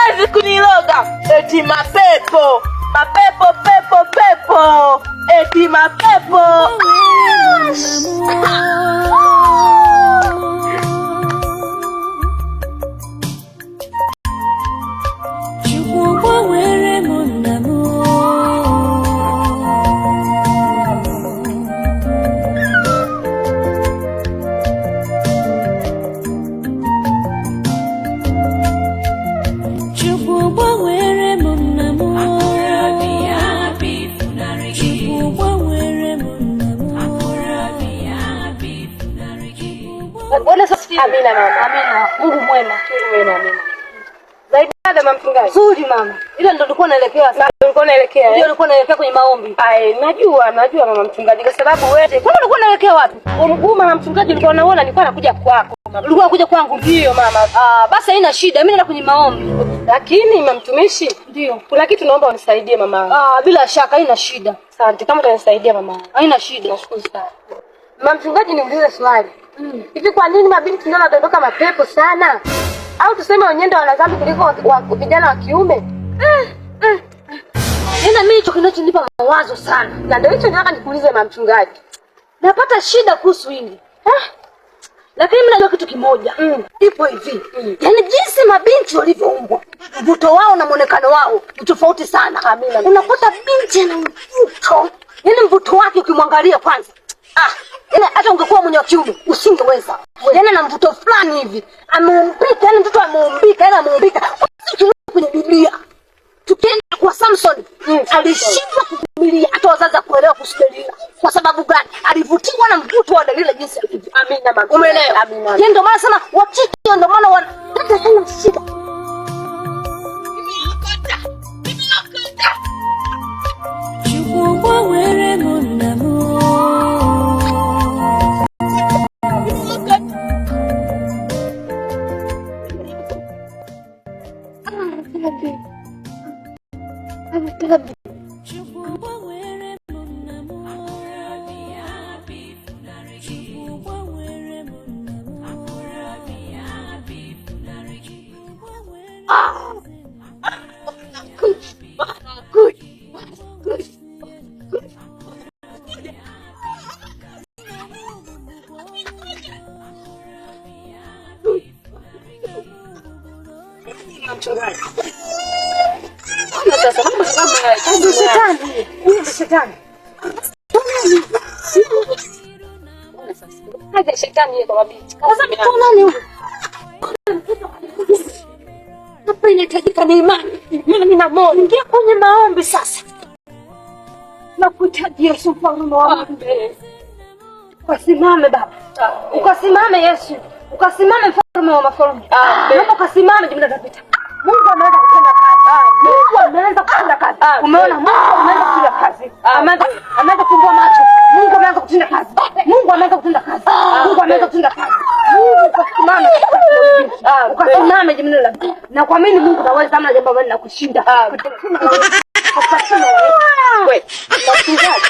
Azi kuniloga eti mapepo pepo eti mapepo. Amina mama. Amina. Mungu mwema. Amina. Zaidi mama mchungaji. Nzuri mama. Ile ndio nilikuwa naelekea sasa. Nilikuwa naelekea. Ndio nilikuwa naelekea kwenye maombi. Najua mama mchungaji kwa sababu wewe. Kwani ulikuwa unaelekea wapi? Mguu mama mchungaji ulikuwa unaona nilikuwa nakuja kwako. Ulikuwa unakuja kwangu? Ndio mama. Basi haina shida. Mimi naenda kwenye maombi. Lakini mama mtumishi, ndio. Kuna kitu naomba unisaidie mama. Bila shaka haina shida. Asante. Kama utanisaidia mama. Haina shida. Nashukuru sana. Mama mchungaji niulize swali. Hivi kwa nini mabinti ndio wanadondoka mapepo sana? Au tuseme wenyewe ndio wana dhambi kuliko vijana wa kiume? Mimi hicho kinachonipa mawazo sana. Na ndio hicho nataka nikuulize mama mchungaji. Napata shida kuhusu hili. Lakini mimi najua kitu kimoja. Ipo hivi. Yaani jinsi mabinti walivyoumbwa, mvuto wao na muonekano wao ni tofauti sana. Amina. Unakuta binti ana mvuto. Yaani mvuto wake ukimwangalia kwanza. Hata ungekuwa mwenye kiume usingeweza. Yaani ana mvuto fulani hivi. Ameumbika, yaani mtoto ameumbika, yaani ameumbika. Kwenye Biblia. Tukienda kwa Samson, alishindwa kuvumilia hata wazazi kuelewa kuhusu Delila. Kwa sababu gani? Alivutiwa na mvuto wa Delila jinsi alivyo. Amina mama. Umeelewa? Amina. Yeye ndio maana sana wakati ndio maana wanataka sana shida. Chukua wewe mwanangu. Shetani kwa mabinti. Sasa mtu nani huyo? Hapa inahitajika ni imani. Imani na moyo. Ingia kwenye maombi sasa. Na kuhitaji Yesu mfalme wa Mungu. Ukasimame baba. Ukasimame Yesu. Ukasimame mfalme wa mafalme. Naomba ukasimame jumla zapita. Mungu ameanza kutenda kazi. Mungu ameanza kutenda kazi. Umeona Mungu ameanza kutenda kazi. Ameanza kufungua macho. Mungu ameanza kutenda kazi. Mungu ameanza kutenda kazi. Mungu ameanza kutenda kazi. Mungu ukasimame. Ukasimame jumla. Na kuamini Mungu anaweza kama jambo ambalo linakushinda. Wewe, mchungaji.